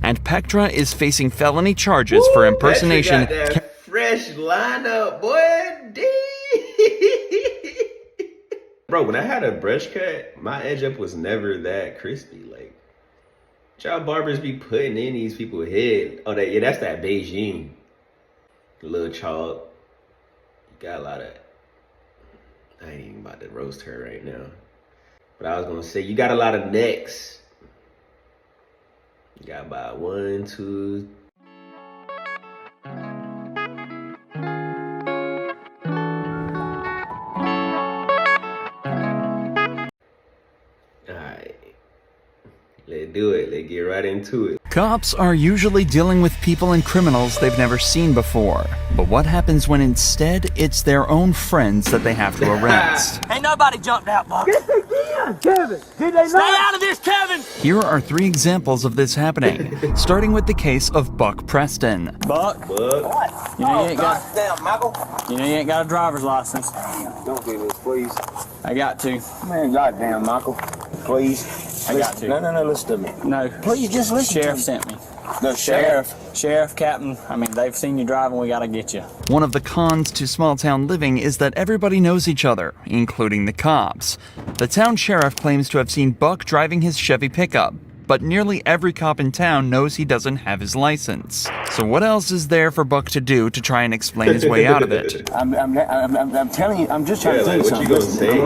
and Pectra is facing felony charges for impersonation. Petra got that fresh lineup, boy. D. Bro, when I had a brush cut, my edge up was never that crispy. Like, y'all barbers be putting in these people's head. Oh, that's that Beijing. The little chalk. You got a lot of. I ain't even about to roast her right now. But I was gonna say, you got a lot of necks. You got about 1, 2. Alright. Let's do it. Let's get right into it. Cops are usually dealing with people and criminals they've never seen before. But what happens when instead it's their own friends that they have to arrest? Ain't nobody jumped out, Buck. Yes, they did, Kevin. Did they not? Stay out of this, Kevin. Here are 3 examples of this happening, starting with the case of Buck Preston. Buck. What? You know you ain't got. Damn, Michael. You know you ain't got a driver's license. Don't do this, please. I got to. Man, goddamn, Michael. Please. I got to. No, listen to me. No. Please, just listen Sheriff to me. sent me. The sheriff. Sheriff, captain. I mean, they've seen you driving. We gotta get you. One of the cons to small town living is that everybody knows each other, including the cops. The town sheriff claims to have seen Buck driving his Chevy pickup, but nearly every cop in town knows he doesn't have his license. So what else is there for Buck to do to try and explain his way out of it? I'm telling you, I'm just trying to tell you what something. you gonna say?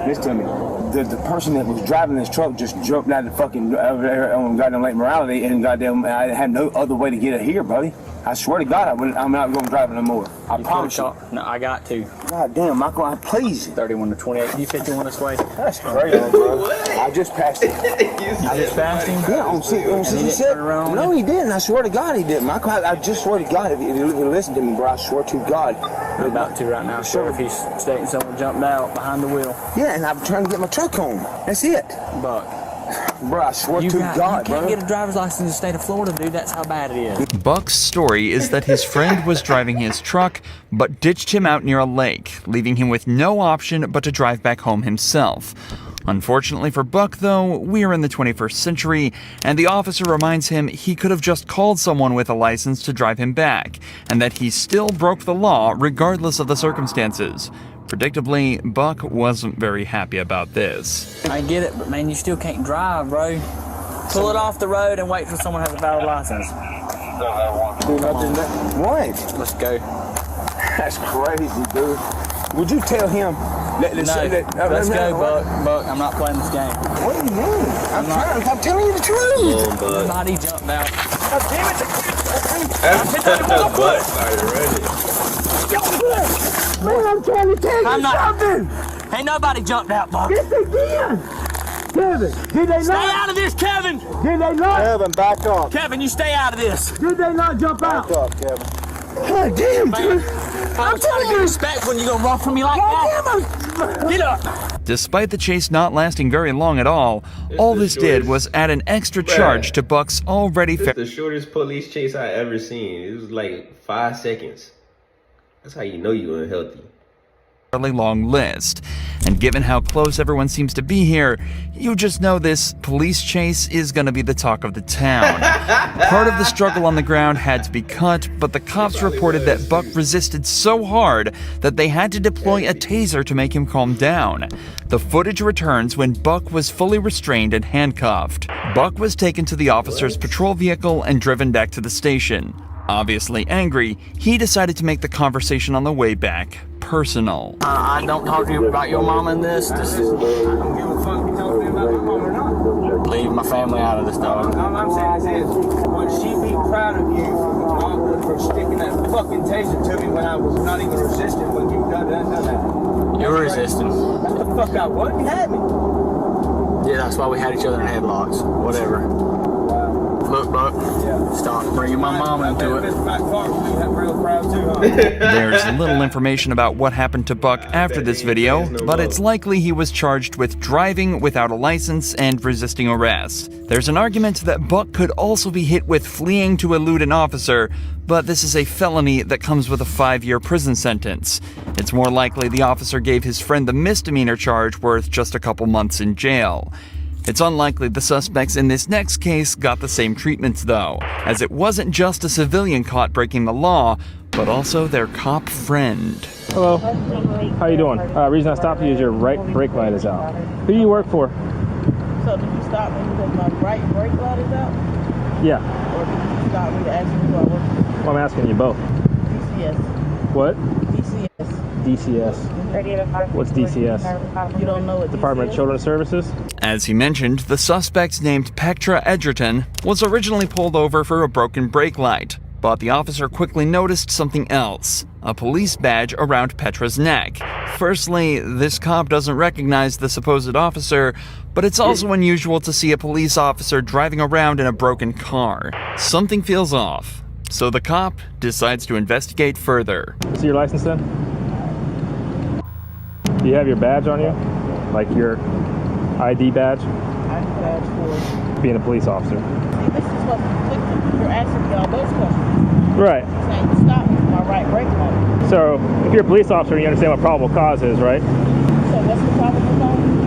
Listen to me. The person that was driving this truck just jumped out of the fucking on goddamn Lake Morality, and goddamn, I had no other way to get it here, buddy. I swear to God, I'm not going to drive it no more. I promise you. No, I got to. God damn, Michael, please. 31 to 28. You 51 this way? That's crazy, bro. I just passed him. I just passed him. Yeah, on 67. No, he didn't. I swear to God, he didn't. Michael, I just swear to God, if you listen to me, bro, I swear to God. I'm about to right now. Sure, if he's stating someone jumped out behind the wheel. Yeah, and I'm trying to get my truck home. That's it. Buck. Bro, I swear to God, you bro. can't get a driver's license in the state of Florida, dude. That's how bad it is. Buck's story is that his friend was driving his truck, but ditched him out near a lake, leaving him with no option but to drive back home himself. Unfortunately for Buck, though, we are in the 21st century, and the officer reminds him he could have just called someone with a license to drive him back, and that he still broke the law regardless of the circumstances. Predictably, Buck wasn't very happy about this. I get it, but man, you still can't drive, bro. Pull it off the road and wait till someone has a valid license. What? Let's go. That's crazy, dude. Would you tell him? Let's go, Buck. I'm not playing this game. What do you mean? I'm telling you the truth. Somebody jumped out. God damn it. Buck started running. Man, I'm trying to tell you something. Ain't nobody jumped out, Buck. Yes, they did. Kevin, did they Stay not? out of this, Kevin. Did they not? Kevin, back up. Kevin, you stay out of this. Did they not jump out? Back up, Kevin. God damn, dude. I'm trying to get respect when you gonna run from me like that. Get up. Despite the chase not lasting very long at all this did was add an extra charge to Buck's already This is the shortest police chase I ever seen. It was like 5 seconds. That's how you know you're unhealthy. fairly long list. And given how close everyone seems to be here, you just know this police chase is going to be the talk of the town. Part of the struggle on the ground had to be cut, but the cops reported that Buck resisted so hard that they had to deploy a taser to make him calm down. The footage returns when Buck was fully restrained and handcuffed. Buck was taken to the officer's patrol vehicle and driven back to the station. Obviously angry, he decided to make the conversation on the way back personal. I don't talk to you about your mom in this. I don't give a fuck if you talk to me about my mom or not. Leave my family out of this, dog. All I'm saying is this. Would she be proud of you for sticking that fucking taser to me when I was not even resisting when you done that? You were resisting. What the fuck I was? You had me. Yeah, that's why we had each other in headlocks. Whatever. Look, Buck. Yeah. Stop bringing my mom into it. There's little information about what happened to Buck after this video, but it's likely he was charged with driving without a license and resisting arrest. There's an argument that Buck could also be hit with fleeing to elude an officer, but this is a felony that comes with a 5-year prison sentence. It's more likely the officer gave his friend the misdemeanor charge worth just a couple months in jail. It's unlikely the suspects in this next case got the same treatment though, as it wasn't just a civilian caught breaking the law, but also their cop friend. Hello. How you doing? Reason I stopped you is your right brake light is out. Who do you work for? So did you stop me because my right brake light is out? Yeah. Or did you stop me to ask me who I work for? Well, I'm asking you both. DCS. What? DCS. DCS. What's DCS? You don't know what Department of DCS? Children's Services? As he mentioned, the suspect named Petra Edgerton was originally pulled over for a broken brake light, but the officer quickly noticed something else, a police badge around Petra's neck. Firstly, this cop doesn't recognize the supposed officer, but it's also unusual to see a police officer driving around in a broken car. Something feels off, so the cop decides to investigate further. See your license then? Do you have your badge on you? Like your ID badge? I'm badge for. Being a police officer. See, this is what's conflicting. You're asking me all those questions. Right. You're saying you stopped me for my right brake light. So, if you're a police officer, you understand what probable cause is, right? So what's the problem with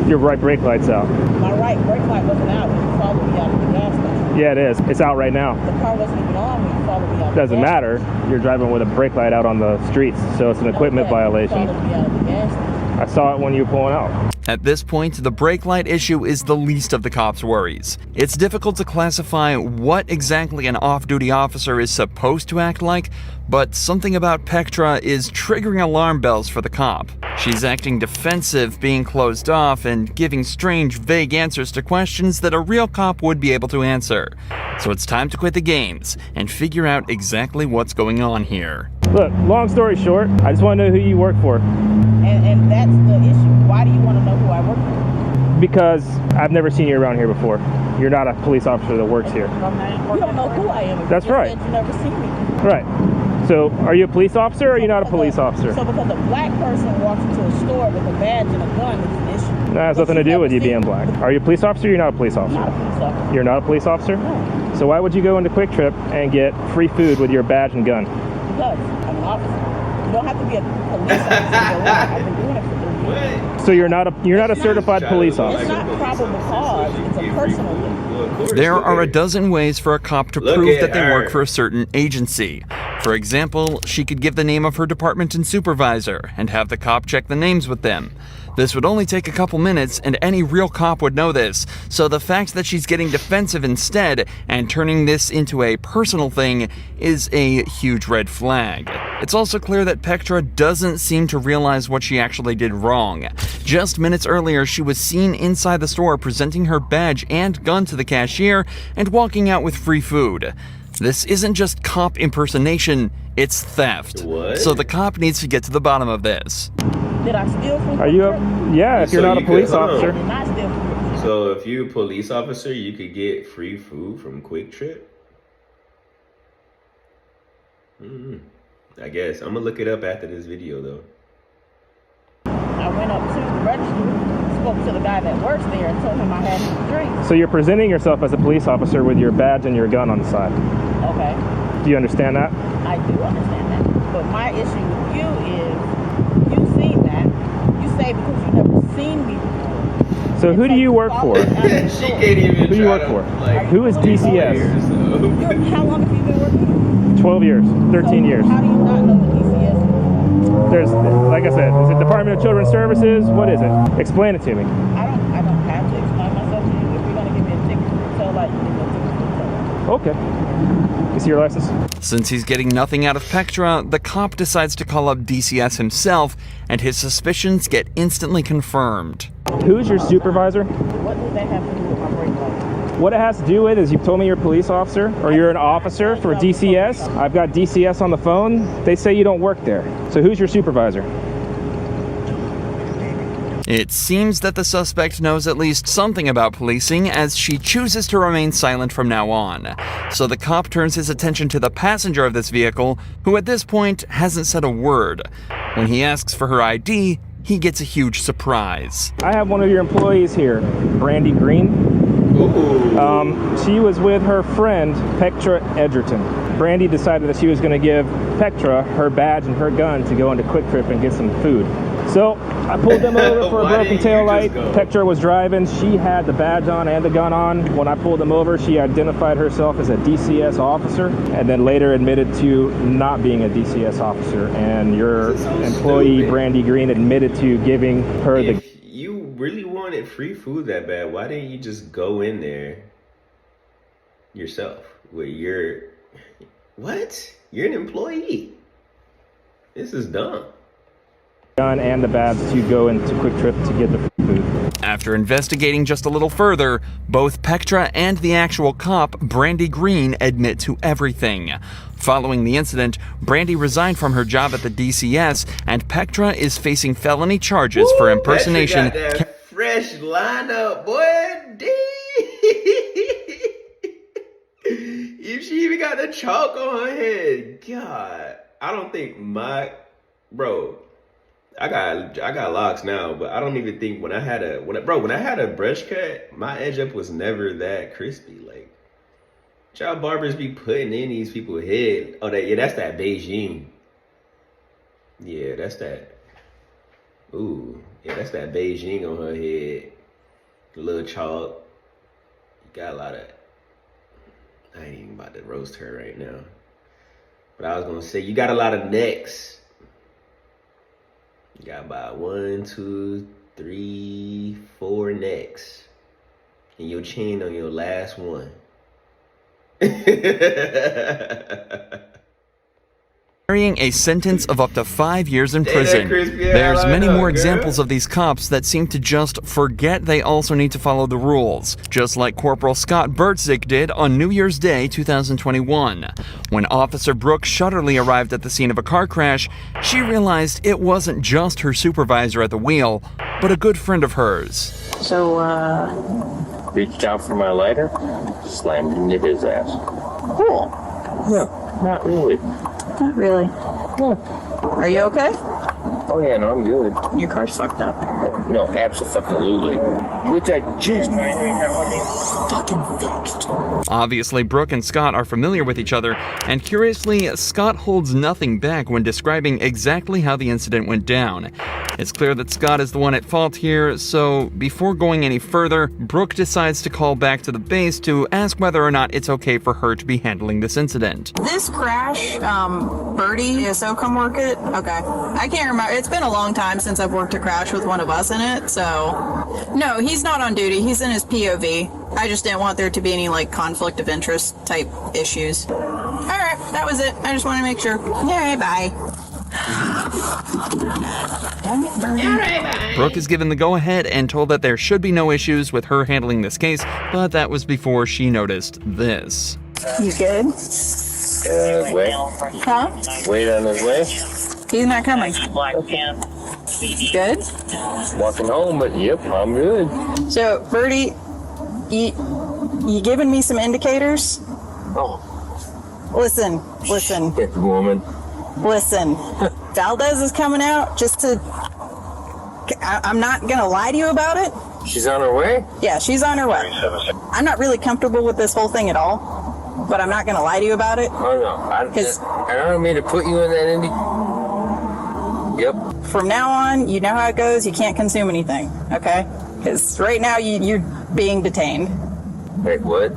that? Your right brake light's out. My right brake light wasn't out when you followed me out of the gas station. Yeah, it is. It's out right now. The car wasn't even on when you followed me out of the Doesn't gas matter. You're driving with a brake light out on the streets, so it's an station. equipment Okay, you violation. followed me out of the gas station. I saw it when you were pulling out. At this point, the brake light issue is the least of the cops' worries. It's difficult to classify what exactly an off-duty officer is supposed to act like, but something about Petra is triggering alarm bells for the cop. She's acting defensive, being closed off, and giving strange, vague answers to questions that a real cop would be able to answer. So it's time to quit the games and figure out exactly what's going on here. Look, long story short, I just want to know who you work for. And that's the issue. Why do you want to know who I work for? Because I've never seen you around here before. You're not a police officer that works here. You don't know who I am. If That's you just right. said you never seen me. Right. So, are you a police officer or are you not a police officer? So because a black person walks into a store with a badge and a gun, it's an issue. That has But nothing to do never with you seen being me. black. Are you a police officer or you're not a police officer? Not a police officer. You're not a police officer? No. So why would you go into Quick Trip and get free food with your badge and gun? Because I'm an officer. You don't have to be a police officer to go in. I've been doing it for 3 years. What? So you're not a certified police It's officer. not probable cause. It's a personal thing. There are a dozen ways for a cop to Look prove at that they work her. for a certain agency. For example, she could give the name of her department and supervisor and have the cop check the names with them. This would only take a couple minutes, and any real cop would know this, so the fact that she's getting defensive instead and turning this into a personal thing is a huge red flag. It's also clear that Petra doesn't seem to realize what she actually did wrong. Just minutes earlier, she was seen inside the store presenting her badge and gun to the cashier and walking out with free food. This isn't just cop impersonation, it's theft. What? So the cop needs to get to the bottom of this. Did I steal from Are you Quick Trip? yeah, if you're So not a you police could- hold on. I officer. did not steal from Quick Trip. So if you're a police officer, you could get free food from Quick Trip? I guess. I'm gonna look it up after this video though. I went up to the register, spoke to the guy that works there, and told him I had his drink. So you're presenting yourself as a police officer with your badge and your gun on the side. Okay, Do you understand that? I do understand that. But my issue with you is, you've seen that. You say because you've never seen me before. So who do you work for? She can't even Who do you try work to, for? like, Who is DCS? How long have you been working? 12 years, 13 So years. How do you not know what DCS is? There's, like I said, is it Department of Children's Services? What is it? Explain it to me. I don't have to explain myself to you. If you're gonna give me a ticket for the tail light, you give me a ticket for the tail light. Okay. You see your license? Since he's getting nothing out of Petra, the cop decides to call up DCS himself, and his suspicions get instantly confirmed. Who's your supervisor? What does that have to do with my brake light? What it has to do with is you've told me you're a police officer or you're an officer for DCS. I've got DCS on the phone. They say you don't work there. So who's your supervisor? It seems that the suspect knows at least something about policing, as she chooses to remain silent from now on. So the cop turns his attention to the passenger of this vehicle, who at this point hasn't said a word. When he asks for her ID, he gets a huge surprise. I have one of your employees here, Brandy Green. She was with her friend, Petra Edgerton. Brandy decided that she was going to give Petra her badge and her gun to go into Quick Trip and get some food. So I pulled them over for a Why broken didn't you tail just light. go? Petra was driving. She had the badge on and the gun on. When I pulled them over, she identified herself as a DCS officer and then later admitted to not being a DCS officer. And your This is so employee, stupid. Brandy Green, admitted to giving her the... If you really wanted free food that bad, why didn't you just go in there yourself? With your... What? You're an employee. This is dumb. gun and the badge to go into Quick Trip to get the food. After investigating just a little further, both Petra and the actual cop, Brandy Green, admit to everything. Following the incident, Brandy resigned from her job at the DCS, and Petra is facing felony charges for impersonation. Petra got that fresh lineup, boy. D. If she even got the chalk on her head, God, I don't think bro. I got locks now, but I don't even think when I had a brush cut, my edge up was never that crispy. Like, y'all barbers be putting in these people's head. Oh, that's that Beijing. Yeah, that's that. Ooh, yeah, that's that Beijing on her head. A little chalk. Got a lot of. I ain't even about to roast her right now. But I was gonna say, you got a lot of necks. You got about 1, 2, 3, 4 necks. And your chin on your last one. Carrying a sentence of up to 5 years in prison. There's many more examples of these cops that seem to just forget they also need to follow the rules, just like Corporal Scott Bertzik did on New Year's Day 2021. When Officer Brooke Shutterly arrived at the scene of a car crash, she realized it wasn't just her supervisor at the wheel, but a good friend of hers. So, Reached out for my lighter, slammed into his ass. cool. No, not really. Not really. Are you okay? Oh yeah, no, I'm good. Your car's fucked up. No, absolutely. Which I just fucking fixed. Obviously, Brooke and Scott are familiar with each other, and curiously, Scott holds nothing back when describing exactly how the incident went down. It's clear that Scott is the one at fault here, so before going any further, Brooke decides to call back to the base to ask whether or not it's okay for her to be handling this incident. This crash, Birdie, so come work it? Okay. I can't remember. It's been a long time since I've worked a crash with one of us in it, so... No, he's not on duty. He's in his POV. I just didn't want there to be any, conflict of interest type issues. Alright, that was it. I just want to make sure. Alright, bye. Brooke is given the go-ahead and told that there should be no issues with her handling this case, but that was before she noticed this. You good? Wait. Huh? Wait on his way. He's not coming. Good? Walking home, but yep, I'm good. So, Birdie, you giving me some indicators? Oh, Listen. good woman. Listen. Valdez is coming out just to... I'm not gonna lie to you about it. She's on her way? Yeah, she's on her way. I'm not really comfortable with this whole thing at all, but I'm not gonna lie to you about it. Oh no, I don't mean to put you in that Indy. Yep. From now on, you know how it goes. You can't consume anything, okay? Because right now you're being detained. Wait, what?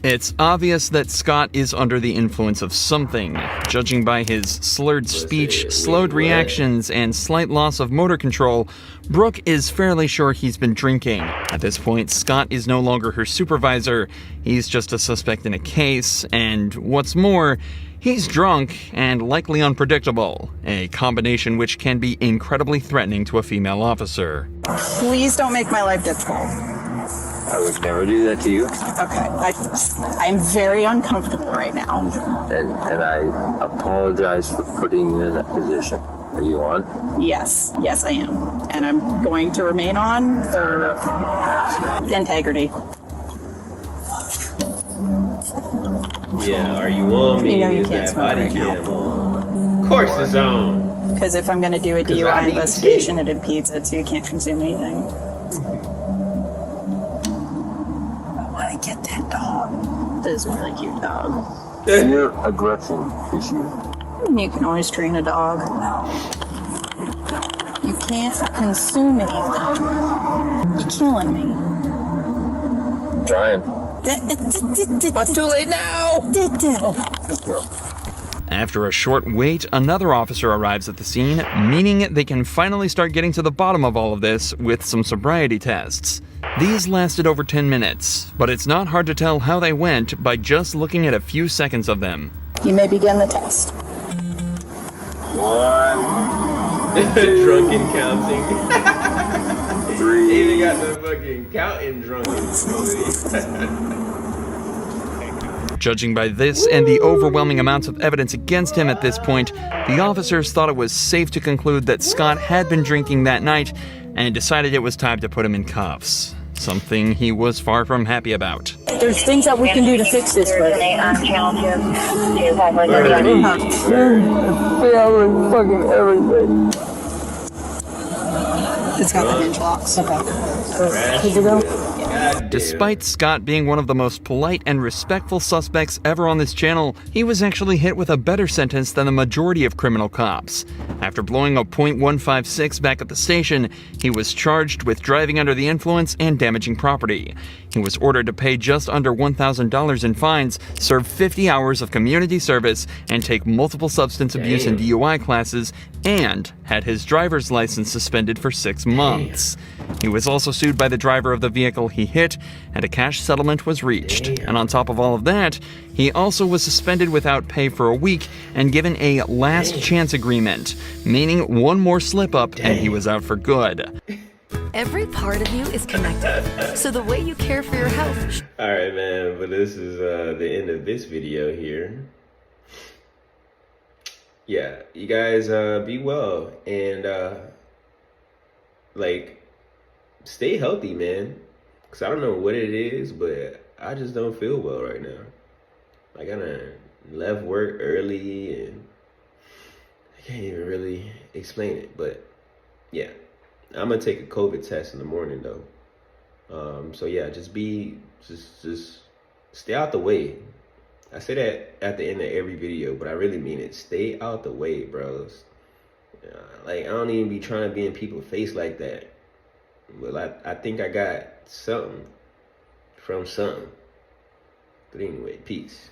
It's obvious that Scott is under the influence of something, judging by his slurred speech, slowed reactions, and slight loss of motor control. Brooke is fairly sure he's been drinking. At this point, Scott is no longer her supervisor. He's just a suspect in a case, and what's more, he's drunk and likely unpredictable, a combination which can be incredibly threatening to a female officer. Please don't make my life difficult. I would never do that to you. Okay, I'm very uncomfortable right now. And I apologize for putting you in that position. Are you on? Yes, I am. And I'm going to remain on for integrity. Yeah, are you on me? You know you Is can't that smoke body right now. cam on? Of course it's on. Because if I'm going to do a I DUI need investigation, it impedes it, so you can't consume anything. I want to get that dog. This is a really cute dog. Your aggression issue. You can always train a dog. You can't consume anything. You're killing me. Trying. But too late now. After a short wait, another officer arrives at the scene, meaning they can finally start getting to the bottom of all of this with some sobriety tests. These lasted over 10 minutes, but it's not hard to tell how they went by just looking at a few seconds of them. You may begin the test. Drunken counting. Even got the fucking counting drunken. Judging by this and the overwhelming amounts of evidence against him at this point, the officers thought it was safe to conclude that Scott had been drinking that night and decided it was time to put him in cuffs. Something he was far from happy about. There's things that we can do to fix this, but it's got the hinge locks. Okay. Good to go? Despite Scott being one of the most polite and respectful suspects ever on this channel, he was actually hit with a better sentence than the majority of criminal cops. After blowing a .156 back at the station, he was charged with driving under the influence and damaging property. He was ordered to pay just under $1,000 in fines, serve 50 hours of community service, and take multiple substance abuse and DUI classes, and had his driver's license suspended for 6 months. He was also sued by the driver of the vehicle he hit, and a cash settlement was reached. And on top of all of that, he also was suspended without pay for a week and given a last chance agreement, meaning one more slip up and he was out for good. Every part of you is connected, so the way you care for your health. Alright, man, but this is the end of this video here. Yeah, you guys be well and stay healthy, man. Cause I don't know what it is, but I just don't feel well right now. Like I done left work early and I can't even really explain it, but yeah. I'm gonna take a COVID test in the morning though. So yeah, just stay out the way. I say that at the end of every video, but I really mean it. Stay out the way, bros. Like I don't even be trying to be in people's face like that. But I think I got something from something. But anyway, peace.